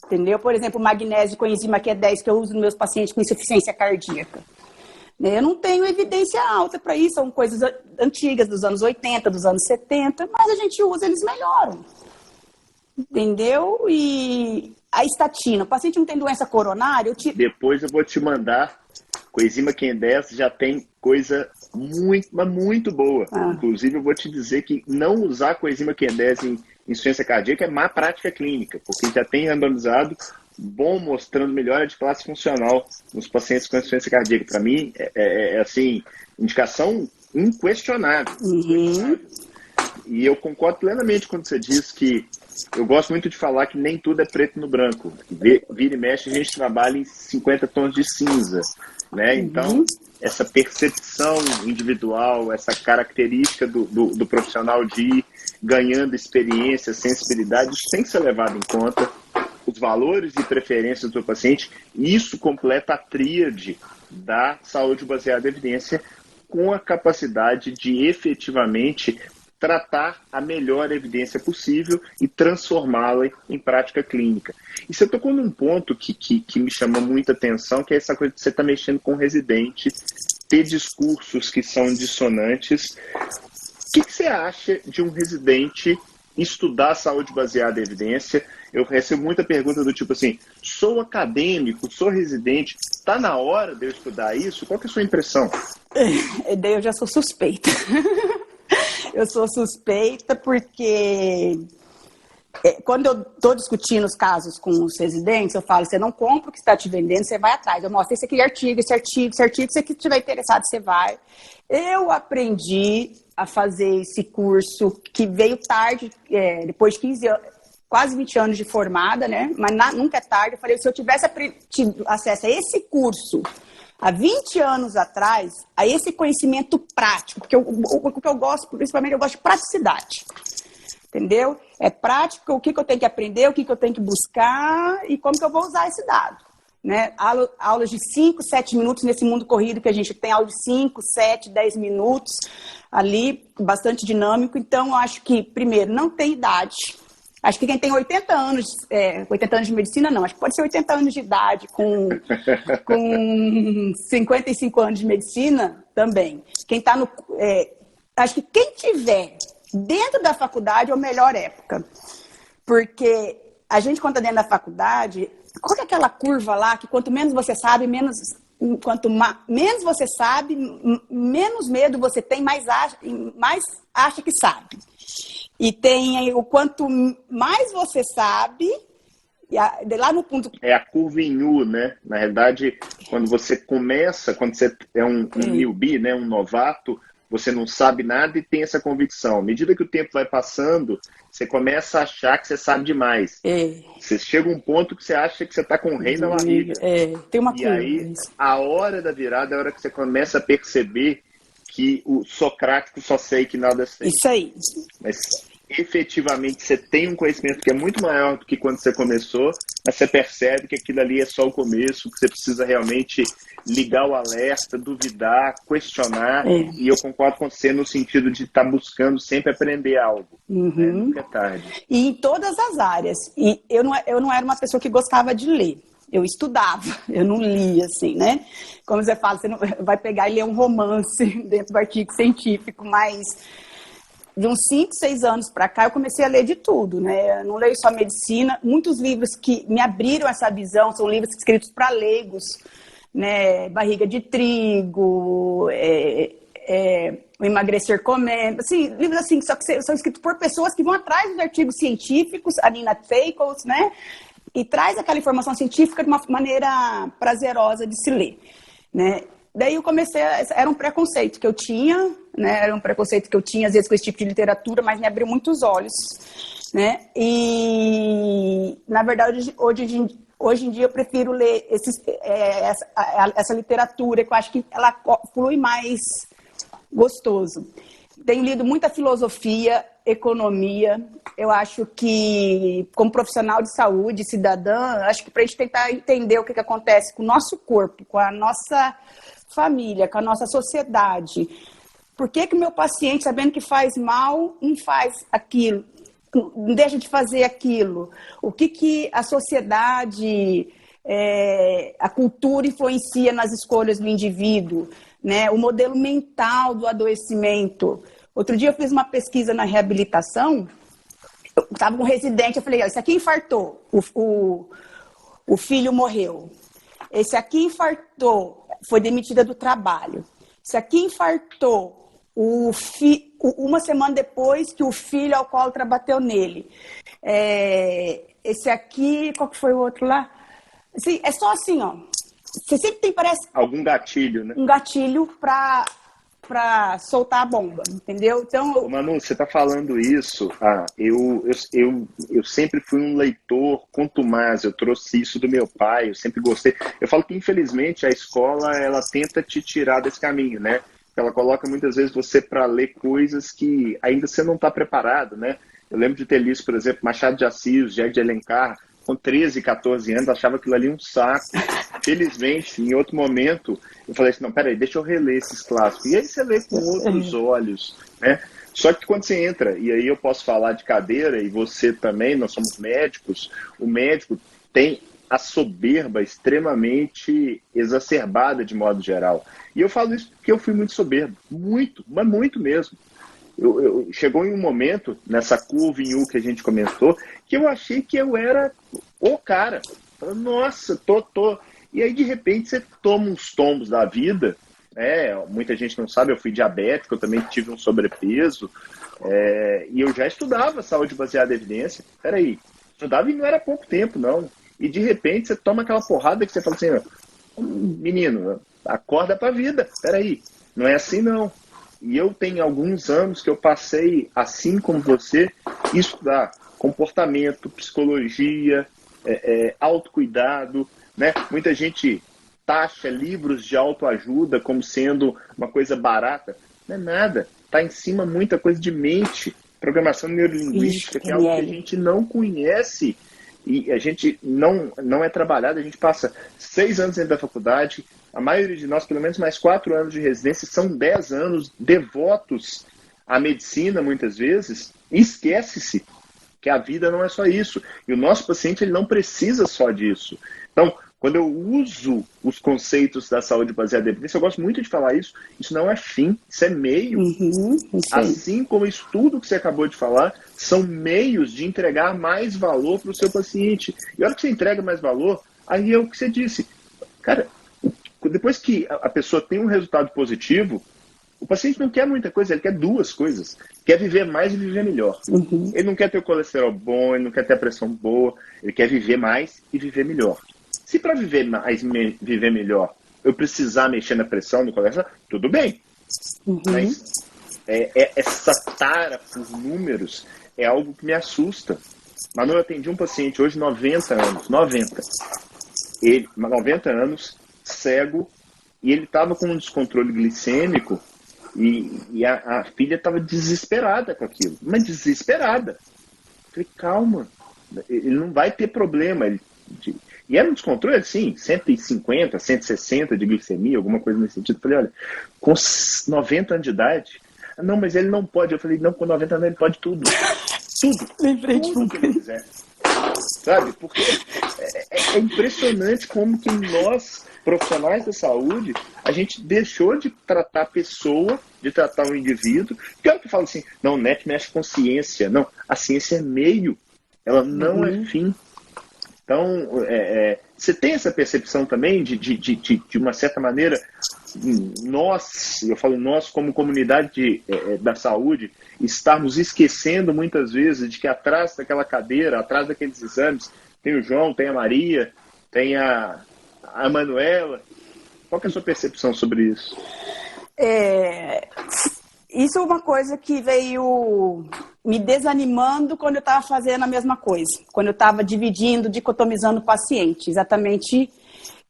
B: Entendeu? Por exemplo, magnésio com enzima Q10 que eu uso nos meus pacientes com insuficiência cardíaca. Eu não tenho evidência alta para isso, são coisas antigas, dos anos 80, dos anos 70, mas a gente usa, eles melhoram. Entendeu? E a estatina, o paciente não tem doença coronária,
A: Depois eu vou te mandar, coenzima Q10 já tem coisa muito, mas muito boa. Inclusive, eu vou te dizer que não usar coenzima Q10 em insuficiência cardíaca é má prática clínica, porque já tem randomizado bom mostrando melhora de classe funcional nos pacientes com insuficiência cardíaca. Para mim, assim, indicação inquestionável. E eu concordo plenamente quando você diz que eu gosto muito de falar que nem tudo é preto no branco. Vira e mexe, a gente trabalha em 50 tons de cinza, né? Então, essa percepção individual, essa característica do profissional de ir ganhando experiência, sensibilidade, isso tem que ser levado em conta. Os valores e preferências do paciente, isso completa a tríade da saúde baseada em evidência, com a capacidade de efetivamente tratar a melhor evidência possível e transformá-la em prática clínica. E você tocou num ponto que me chamou muita atenção, que é essa coisa de você estar mexendo com o residente, ter discursos que são dissonantes. O que você acha de um residente estudar saúde baseada em evidência? Eu recebo muita pergunta do tipo assim, sou acadêmico, sou residente, está na hora de eu estudar isso? Qual que é a sua impressão?
B: Daí eu já sou suspeita. Eu sou suspeita porque quando eu estou discutindo os casos com os residentes, eu falo, você não compra o que está te vendendo, você vai atrás. Eu mostro esse aqui artigo, esse artigo, esse artigo, se você estiver interessado, você vai. Eu aprendi a fazer esse curso que veio tarde, depois de 15 anos, quase 20 anos de formada, né? Mas nunca é tarde. Eu falei, se eu tivesse tido acesso a esse curso há 20 anos atrás, a esse conhecimento prático, porque o que eu gosto, principalmente, eu gosto de praticidade. Entendeu? É prático, o que eu tenho que aprender, o que eu tenho que buscar e como que eu vou usar esse dado. Né? Aulas de 5, 7 minutos nesse mundo corrido que a gente tem, aula de 5, 7, 10 minutos ali, bastante dinâmico. Então, eu acho que, primeiro, não tem idade. Acho que quem tem 80 anos de medicina, não. Acho que pode ser 80 anos de idade com 55 anos de medicina, também. Quem está no... acho que quem tiver dentro da faculdade é a melhor época. Porque a gente, quando está dentro da faculdade, qual que é aquela curva lá que quanto menos você sabe, menos você sabe, menos medo você tem, mais acha que sabe. E tem o quanto mais você sabe, lá no ponto...
A: É a curva em U, né? Na realidade, quando você começa, quando você é um newbie, né? Um novato, você não sabe nada e tem essa convicção. À medida que o tempo vai passando, você começa a achar que você sabe demais. Você chega a um ponto que você acha que você está com o rei na barriga.
B: Tem uma
A: curva. E aí, a hora da virada é a hora que você começa a perceber que o socrático só sei que nada sei.
B: Isso aí.
A: Mas efetivamente você tem um conhecimento que é muito maior do que quando você começou, mas você percebe que aquilo ali é só o começo, que você precisa realmente ligar o alerta, duvidar, questionar, e eu concordo com você no sentido de estar buscando sempre aprender algo. Né? Nunca é tarde.
B: E em todas as áreas. E eu não era uma pessoa que gostava de ler. Eu estudava, eu não lia, assim, né? Como você fala, você não vai pegar e ler um romance dentro do artigo científico, mas de uns 5, 6 anos para cá eu comecei a ler de tudo, né? Eu não leio só medicina. Muitos livros que me abriram essa visão são livros escritos para leigos, né? Barriga de Trigo, O Emagrecer Comendo, assim, livros assim, só que são escritos por pessoas que vão atrás dos artigos científicos, a Nina Feikels, né? E traz aquela informação científica de uma maneira prazerosa de se ler, né? Daí eu comecei, era um preconceito que eu tinha, né? Era um preconceito que eu tinha, às vezes, com esse tipo de literatura, mas me abriu muitos olhos, né? E, na verdade, hoje em dia eu prefiro ler essa literatura, que eu acho que ela flui mais gostoso. Tenho lido muita filosofia, economia. Eu acho que, como profissional de saúde, cidadã, acho que para a gente tentar entender o que acontece com o nosso corpo, com a nossa família, com a nossa sociedade. Por que o meu paciente, sabendo que faz mal, não faz aquilo, não deixa de fazer aquilo? O que a sociedade, a cultura influencia nas escolhas do indivíduo, né? O modelo mental do adoecimento. Outro dia eu fiz uma pesquisa na reabilitação, eu estava com um residente, eu falei, esse aqui infartou, o filho morreu. Esse aqui infartou, foi demitida do trabalho. Esse aqui infartou, uma semana depois que o filho alcoólatra bateu nele. Esse aqui, qual que foi o outro lá? Assim, é só assim, ó. Você sempre tem, parece...
A: Algum gatilho, né?
B: Um gatilho para para soltar a bomba, entendeu? Então,
A: Manu, você está falando isso. Eu sempre fui um leitor contumaz, eu trouxe isso do meu pai, eu sempre gostei. Eu falo que, infelizmente, a escola ela tenta te tirar desse caminho, né? Ela coloca muitas vezes você para ler coisas que ainda você não está preparado, né? Eu lembro de ter lido, por exemplo, Machado de Assis, José de Alencar, com 13, 14 anos, achava aquilo ali um saco. Felizmente, em outro momento, eu falei assim, não, peraí, deixa eu reler esses clássicos. E aí você lê com outros olhos, né? Só que quando você entra, e aí eu posso falar de cadeira, e você também, nós somos médicos, o médico tem a soberba extremamente exacerbada de modo geral. E eu falo isso porque eu fui muito soberbo, muito, mas muito mesmo. Chegou em um momento, nessa curva em U que a gente comentou, que eu achei que eu era o cara. Nossa, tô. E aí, de repente, você toma uns tombos da vida. Muita gente não sabe, eu fui diabético, eu também tive um sobrepeso. E eu já estudava saúde baseada em evidência. Peraí, estudava e não era pouco tempo, não. E, de repente, você toma aquela porrada que você fala assim, menino, acorda pra vida. Peraí, não é assim, não. E eu tenho alguns anos que eu passei, assim como você, estudar comportamento, psicologia, autocuidado, né? Muita gente taxa livros de autoajuda como sendo uma coisa barata. Não é nada. Está em cima muita coisa de mente, programação neurolinguística, que é algo que a gente não conhece e a gente não é trabalhado. A gente passa 6 anos dentro da faculdade, a maioria de nós, pelo menos mais 4 anos de residência, são 10 anos devotos à medicina, muitas vezes, e esquece-se que a vida não é só isso. E o nosso paciente ele não precisa só disso. Então, quando eu uso os conceitos da saúde baseada em evidência, eu gosto muito de falar isso. Isso não é fim, isso é meio. Assim como isso tudo que você acabou de falar, são meios de entregar mais valor para o seu paciente. E a hora que você entrega mais valor, aí é o que você disse. Cara, depois que a pessoa tem um resultado positivo, o paciente não quer muita coisa, ele quer 2 coisas. Quer viver mais e viver melhor. Ele não quer ter o colesterol bom, ele não quer ter a pressão boa, ele quer viver mais e viver melhor. Se para viver mais, viver melhor, eu precisar mexer na pressão, no colesterol, tudo bem. Mas essa tara por números é algo que me assusta. Manu, eu atendi um paciente hoje, 90 anos, 90 anos, cego, e ele estava com um descontrole glicêmico e a filha estava desesperada com aquilo, mas desesperada. Eu falei, calma, ele não vai ter problema. E era um descontrole, assim, 150, 160 de glicemia, alguma coisa nesse sentido. Eu falei, olha, com 90 anos de idade, não, mas ele não pode. Eu falei, não, com 90 anos ele pode tudo. Tudo.
B: Lembrei
A: tudo que ele quiser. Sabe? Porque é impressionante como que nós, profissionais da saúde, a gente deixou de tratar a pessoa, de tratar o indivíduo. Porque é o que fala assim, não, o NET mexe com ciência. Não, a ciência é meio, ela não é fim. Então, você tem essa percepção também de uma certa maneira, eu falo nós como comunidade da saúde, estarmos esquecendo muitas vezes de que atrás daquela cadeira, atrás daqueles exames, tem o João, tem a Maria, tem a Manuela. Qual que é a sua percepção sobre isso?
B: Isso é uma coisa que veio me desanimando quando eu estava fazendo a mesma coisa, quando eu estava dicotomizando o paciente, exatamente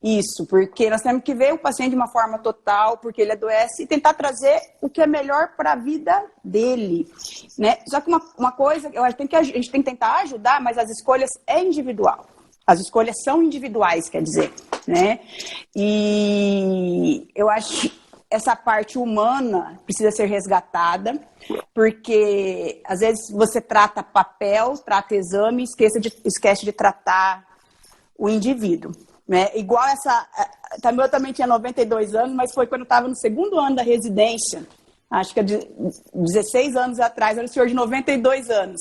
B: isso, porque nós temos que ver o paciente de uma forma total, porque ele adoece, e tentar trazer o que é melhor para a vida dele, né? Só que uma coisa, a gente tem que tentar ajudar, mas as escolhas é individual. As escolhas são individuais, quer dizer, né? E eu acho essa parte humana precisa ser resgatada, porque às vezes você trata papel, trata exame, esquece de tratar o indivíduo, né? Igual eu também tinha 92 anos, mas foi quando eu estava no 2º ano da residência, acho que 16 anos atrás, era o senhor de 92 anos,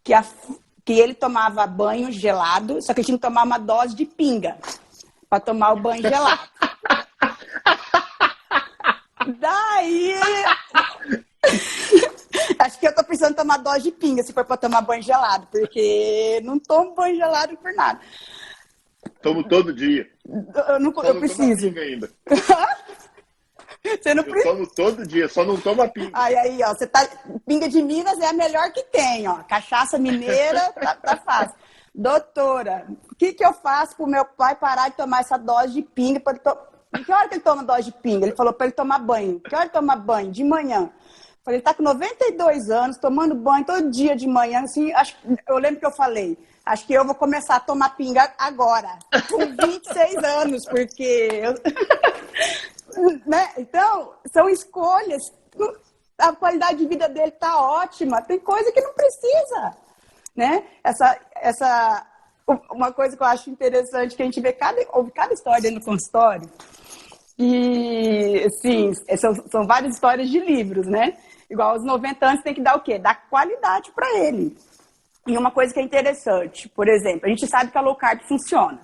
B: que ele tomava banho gelado, só que ele tinha que tomar uma dose de pinga para tomar o banho gelado. Daí, acho que eu tô pensando em tomar dose de pinga se for para tomar banho gelado, porque não tomo banho gelado por nada.
A: Tomo todo dia.
B: Eu preciso.
A: Ainda.
B: Você não
A: Eu tomo todo dia, só não tomo a pinga.
B: Aí, ó, você tá. Pinga de Minas é a melhor que tem, ó. Cachaça mineira, tá fácil. Doutora, o que eu faço pro meu pai parar de tomar essa dose de pinga? Que hora que ele toma dose de pinga? Ele falou para ele tomar banho. Que hora ele toma banho? De manhã. Falei, ele tá com 92 anos, tomando banho todo dia de manhã, assim, eu lembro que eu falei, acho que eu vou começar a tomar pinga agora, com 26 anos, porque... né? Então, são escolhas, a qualidade de vida dele tá ótima, tem coisa que não precisa, né? Uma coisa que eu acho interessante, que a gente vê ouve cada história dentro do consultório, e, sim, são várias histórias de livros, né? Igual aos 90 anos tem que dar o quê? Dar qualidade para ele. E uma coisa que é interessante, por exemplo, a gente sabe que a low carb funciona.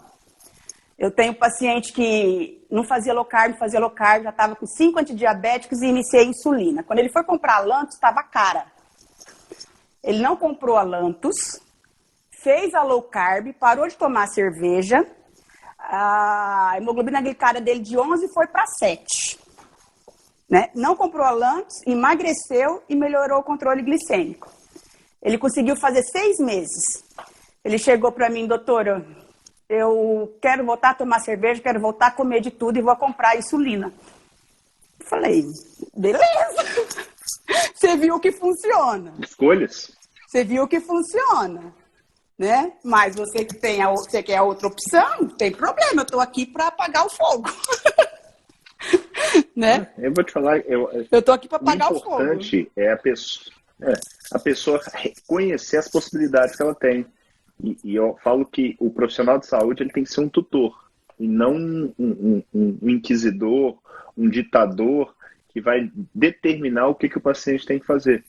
B: Eu tenho um paciente que não fazia low carb, já estava com 5 antidiabéticos e iniciei insulina. Quando ele foi comprar a Lantus, estava cara. Ele não comprou a Lantus, fez a low carb, parou de tomar cerveja, a hemoglobina glicada dele de 11 foi para 7. Né? Não comprou a Lantus, emagreceu e melhorou o controle glicêmico. Ele conseguiu fazer 6 meses. Ele chegou para mim, doutora, eu quero voltar a tomar cerveja, quero voltar a comer de tudo e vou comprar insulina. Eu falei, beleza. Você viu que funciona.
A: Escolhas.
B: Você viu que funciona. Né? Mas você que você quer a outra opção, não tem problema, eu estou aqui para apagar o fogo. Né?
A: Eu vou te falar, eu
B: tô aqui para apagar o fogo.
A: O importante é a pessoa reconhecer as possibilidades que ela tem. E eu falo que o profissional de saúde ele tem que ser um tutor e não um inquisidor, um ditador que vai determinar o que o paciente tem que fazer.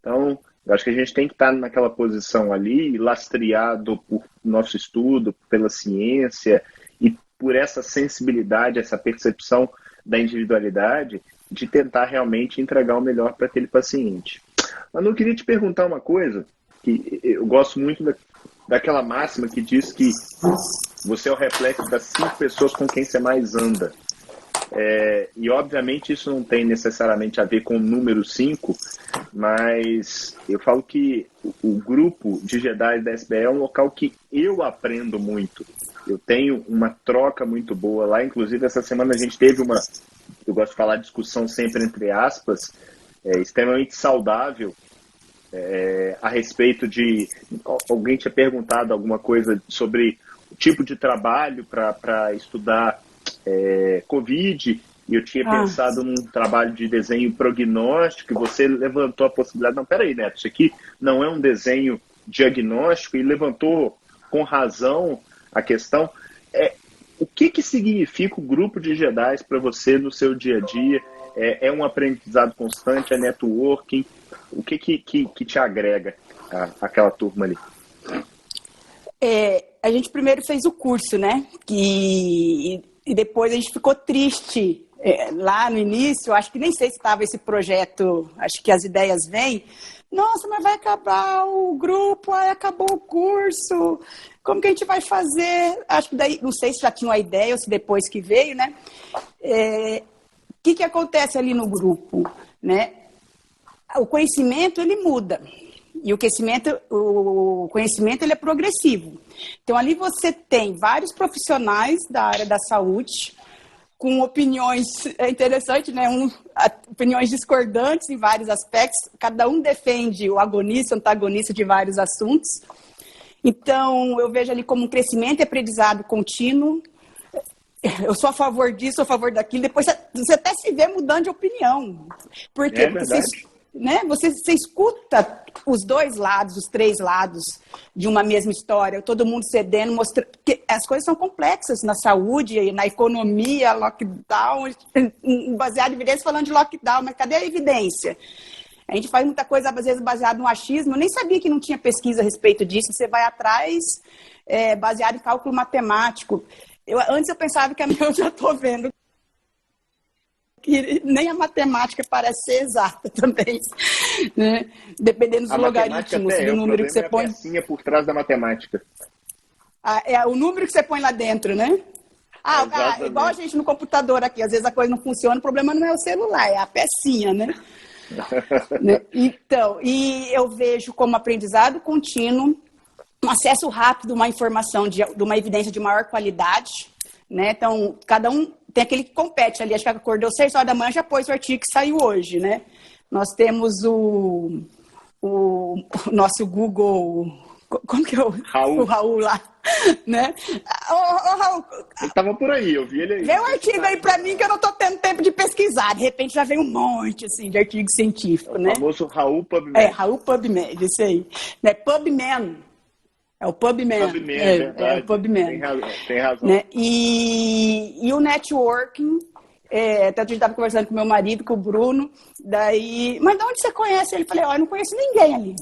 A: Então, eu acho que a gente tem que estar naquela posição ali, lastreado por nosso estudo, pela ciência e por essa sensibilidade, essa percepção da individualidade, de tentar realmente entregar o melhor para aquele paciente. Mas eu queria te perguntar uma coisa, que eu gosto muito daquela máxima que diz que você é o reflexo das 5 pessoas com quem você mais anda. E obviamente isso não tem necessariamente a ver com o número 5, mas eu falo que o grupo de Jedi da SBE é um local que eu aprendo muito. Eu tenho uma troca muito boa lá, inclusive essa semana a gente teve eu gosto de falar discussão sempre entre aspas, extremamente saudável, a respeito de, alguém tinha perguntado alguma coisa sobre o tipo de trabalho para estudar Covid, e eu tinha pensado num trabalho de desenho prognóstico, e você levantou a possibilidade, não, peraí, Neto, isso aqui não é um desenho diagnóstico, e levantou com razão a questão. O que significa o grupo de Jedi para você no seu dia a dia? É um aprendizado constante, é networking? O que te agrega àquela turma ali?
B: A gente primeiro fez o curso, né? E depois a gente ficou triste. Lá no início, acho que nem sei se estava esse projeto, acho que as ideias vêm. Nossa, mas vai acabar o grupo, aí acabou o curso, como que a gente vai fazer? Acho que daí, não sei se já tinha uma ideia ou se depois que veio, né? O que acontece ali no grupo, né? O conhecimento, ele muda. E o conhecimento ele é progressivo. Então, ali você tem vários profissionais da área da saúde, com opiniões, é interessante, né? Opiniões discordantes em vários aspectos. Cada um defende o agonista, o antagonista de vários assuntos. Então, eu vejo ali como um crescimento e aprendizado contínuo. Eu sou a favor disso, sou a favor daquilo. Depois você até se vê mudando de opinião. Por quê? Porque você escuta os 2 lados, os 3 lados de uma mesma história, todo mundo cedendo, mostrando que as coisas são complexas na saúde, na economia, lockdown, baseado em evidência, falando de lockdown, mas cadê a evidência? A gente faz muita coisa, às vezes, baseado no achismo. Eu nem sabia que não tinha pesquisa a respeito disso. Você vai atrás, baseado em cálculo matemático. Antes eu pensava que eu já estou vendo que nem a matemática parece ser exata também, né? Dependendo dos logaritmos, do número que você põe.
A: A por trás da matemática.
B: É o número que você põe lá dentro, né? Igual a gente no computador aqui, às vezes a coisa não funciona, o problema não é o celular, é a pecinha, né? Então, e eu vejo como aprendizado contínuo, um acesso rápido a uma informação de uma evidência de maior qualidade, né? Então, cada um tem aquele que compete ali, acho que acordou 6 horas da manhã, já pôs o artigo que saiu hoje, né? Nós temos o nosso Google, como que é o Raul lá, né? Raul,
A: ele estava por aí, eu vi ele aí.
B: Vê um artigo aí para mim que eu não estou tendo tempo de pesquisar, de repente já vem um monte, assim, de artigo científico, né?
A: O famoso Raul PubMed.
B: Raul PubMed, isso aí. Né? PubMed. É o PubMed.
A: É
B: o PubMed.
A: Tem razão.
B: Né? E o networking, até a gente estava conversando com meu marido, com o Bruno, daí, mas de onde você conhece? Ele falou, eu não conheço ninguém ali.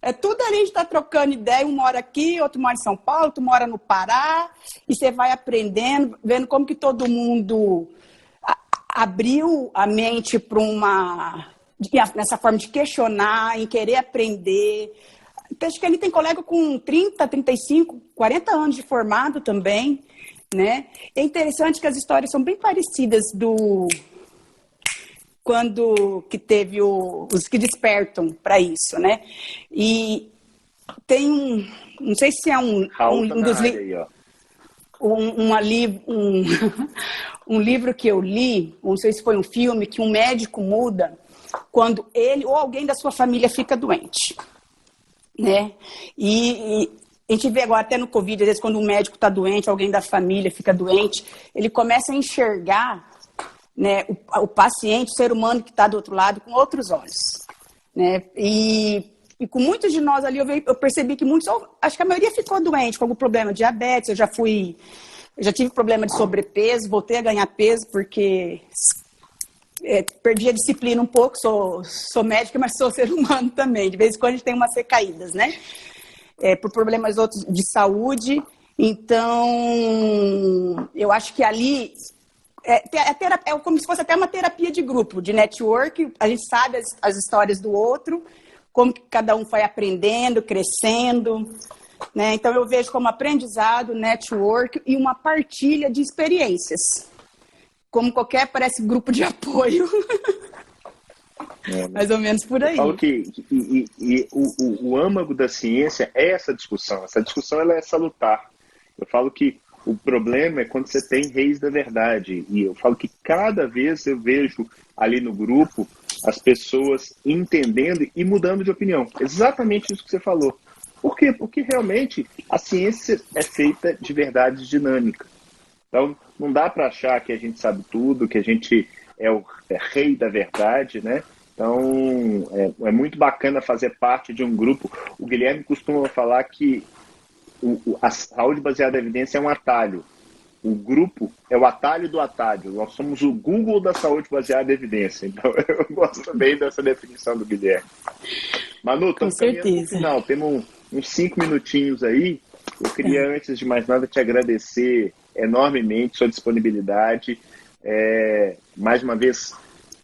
B: É tudo ali, a gente está trocando ideia, um mora aqui, outro mora em São Paulo, outro mora no Pará, e você vai aprendendo, vendo como que todo mundo abriu a mente para nessa forma de questionar, em querer aprender. Acho que ele tem colega com 30, 35, 40 anos de formado também, né? É interessante que as histórias são bem parecidas quando que teve os que despertam para isso, né? E tem não sei se é um dos um livro que eu li, não sei se foi um filme, que um médico muda quando ele ou alguém da sua família fica doente, né? E a gente vê agora até no Covid, às vezes quando um médico está doente, alguém da família fica doente, ele começa a enxergar, né, o paciente, o ser humano que está do outro lado, com outros olhos, né? E com muitos de nós ali, eu percebi que muitos, acho que a maioria ficou doente com algum problema de diabetes, eu já tive problema de sobrepeso, voltei a ganhar peso porque perdi a disciplina um pouco, sou médica, mas sou ser humano também, de vez em quando a gente tem umas recaídas, né? Por problemas outros de saúde, então eu acho que ali é como se fosse até uma terapia de grupo, de network, a gente sabe as histórias do outro, como que cada um foi aprendendo, crescendo, né? Então eu vejo como aprendizado, network e uma partilha de experiências, como parece grupo de apoio. Mais ou menos por aí.
A: Eu falo que o âmago da ciência é essa discussão. Essa discussão ela é salutar. Eu falo que o problema é quando você tem reis da verdade. E eu falo que cada vez eu vejo ali no grupo as pessoas entendendo e mudando de opinião. Exatamente isso que você falou. Por quê? Porque realmente a ciência é feita de verdades dinâmicas. Então, não dá para achar que a gente sabe tudo, que a gente é o rei da verdade, né? Então, é muito bacana fazer parte de um grupo. O Guilherme costuma falar que a saúde baseada em evidência é um atalho. O grupo é o atalho do atalho. Nós somos o Google da saúde baseada em evidência. Então, eu gosto também dessa definição do Guilherme. Manu, estamos caminhando para o final. Temos uns 5 minutinhos aí. Eu queria, antes de mais nada, te agradecer enormemente sua disponibilidade. Mais uma vez,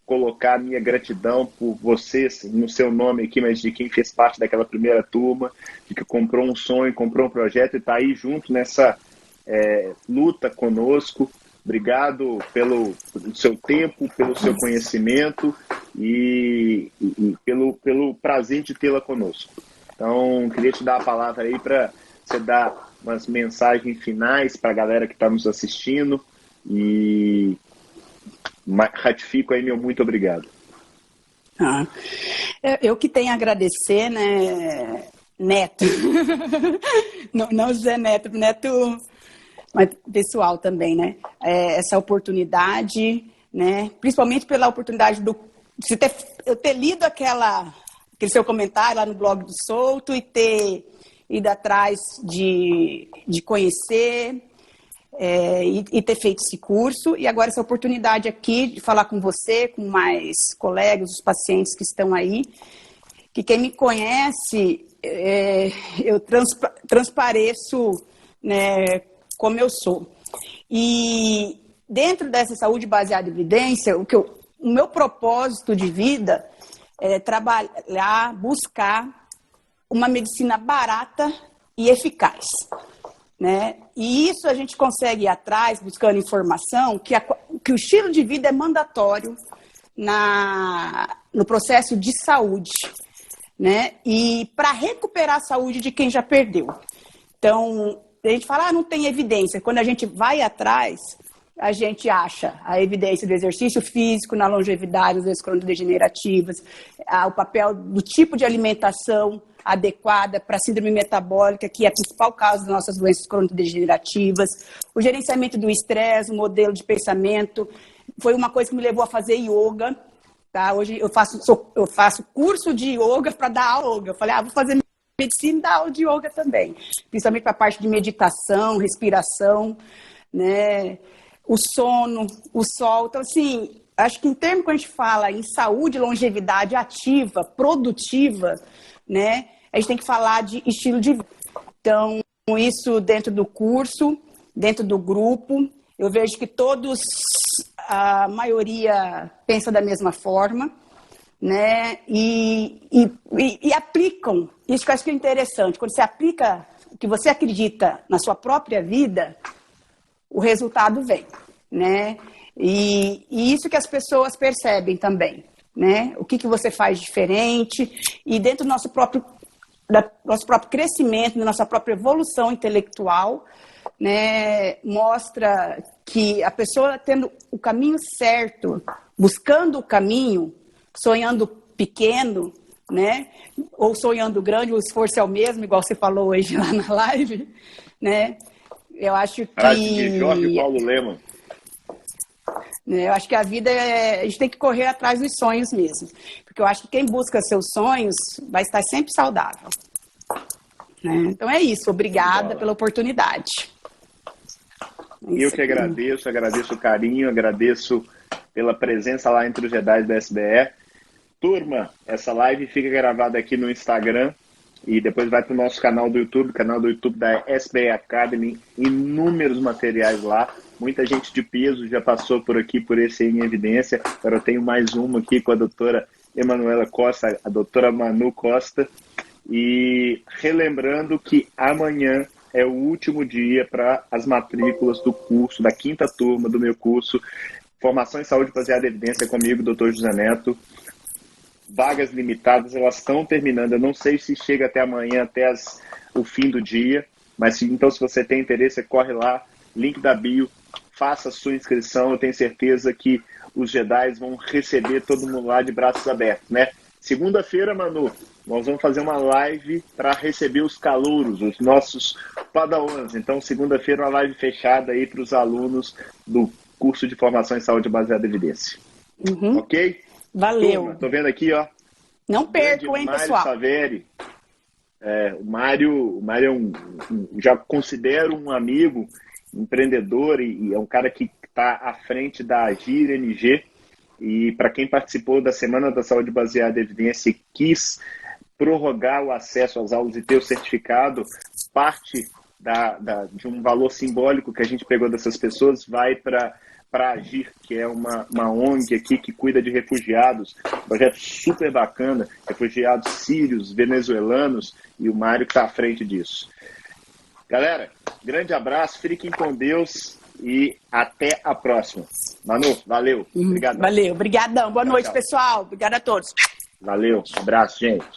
A: colocar a minha gratidão por vocês, no seu nome aqui, mas de quem fez parte daquela primeira turma, de que comprou um sonho, comprou um projeto e está aí junto nessa luta conosco. Obrigado pelo seu tempo, pelo seu conhecimento e pelo prazer de tê-la conosco. Então, queria te dar a palavra aí para você dar umas mensagens finais para a galera que está nos assistindo e ratifico aí meu muito obrigado.
B: Eu que tenho a agradecer, né, Neto. não José Neto, mas pessoal também, né? Essa oportunidade, né? Principalmente pela oportunidade de eu ter lido aquele seu comentário lá no blog do Souto e ter ido atrás de conhecer e ter feito esse curso. E agora essa oportunidade aqui de falar com você, com mais colegas, os pacientes que estão aí, que quem me conhece, eu transpareço, né, como eu sou. E dentro dessa saúde baseada em evidência, o meu propósito de vida é trabalhar, buscar uma medicina barata e eficaz. né? E isso a gente consegue ir atrás, buscando informação, que o estilo de vida é mandatório no processo de saúde, né? E para recuperar a saúde de quem já perdeu. Então, a gente fala, não tem evidência. Quando a gente vai atrás, a gente acha a evidência do exercício físico na longevidade, das doenças crônico-degenerativas, o papel do tipo de alimentação adequada para a síndrome metabólica, que é a principal causa das nossas doenças crônico-degenerativas, o gerenciamento do estresse, o modelo de pensamento. Foi uma coisa que me levou a fazer yoga. Tá? Hoje eu faço curso de yoga para dar yoga. Eu falei, vou fazer medicina e dar aula de yoga também. Principalmente para a parte de meditação, respiração, né? O sono, o sol. Então, assim, acho que em termos que a gente fala em saúde, longevidade ativa, produtiva, né? A gente tem que falar de estilo de vida. Então, isso dentro do curso, dentro do grupo, eu vejo que a maioria pensa da mesma forma, né? E aplicam. Isso que eu acho que é interessante. Quando você aplica o que você acredita na sua própria vida, o resultado vem, né? E isso que as pessoas percebem também, né? O que você faz diferente e dentro do nosso próprio crescimento, da nossa própria evolução intelectual, né? Mostra que a pessoa tendo o caminho certo, buscando o caminho, sonhando pequeno, né? Ou sonhando grande, o esforço é o mesmo, igual você falou hoje lá na live, né? Eu acho que...
A: de Jorge Paulo Lemann.
B: Eu acho que a vida a gente tem que correr atrás dos sonhos mesmo. Porque eu acho que quem busca seus sonhos vai estar sempre saudável. Né? Então é isso. Obrigada pela oportunidade.
A: Eu que agradeço o carinho, agradeço pela presença lá entre os Jedi da SBE. Turma, essa live fica gravada aqui no Instagram e depois vai para o nosso canal do YouTube da SBE Academy, inúmeros materiais lá. Muita gente de peso já passou por aqui, por esse Em Evidência. Agora eu tenho mais uma aqui com a doutora Emanuela Costa, a doutora Manu Costa. E relembrando que amanhã é o último dia para as matrículas do curso, da 5ª turma do meu curso, Formação em Saúde Baseada em Evidência, comigo, doutor José Neto. Vagas limitadas, elas estão terminando. Eu não sei se chega até amanhã, até o fim do dia, mas então se você tem interesse, corre lá, link da bio, faça a sua inscrição. Eu tenho certeza que os Jedi vão receber todo mundo lá de braços abertos, né? Segunda-feira, Manu, nós vamos fazer uma live para receber os calouros, os nossos padawans. Então, segunda-feira, uma live fechada aí para os alunos do curso de Formação em Saúde Baseada em Evidência.
B: Uhum.
A: Ok?
B: Valeu.
A: Turma, tô vendo aqui, ó.
B: Não percam, hein,
A: Mário
B: pessoal?
A: Saveri. O Mário é já considero um amigo, empreendedor, e é um cara que está à frente da Agir NG. E para quem participou da Semana da Saúde Baseada em Evidência e quis prorrogar o acesso às aulas e ter o certificado, parte de um valor simbólico que a gente pegou dessas pessoas vai para Agir, que é uma ONG aqui que cuida de refugiados, um projeto super bacana, refugiados sírios, venezuelanos, e o Mário que está à frente disso. Galera, grande abraço, fiquem com Deus e até a próxima. Manu, valeu. Obrigado.
B: Valeu, obrigadão. Boa noite,
A: tchau.
B: pessoal. Obrigada a todos.
A: Valeu, abraço, gente.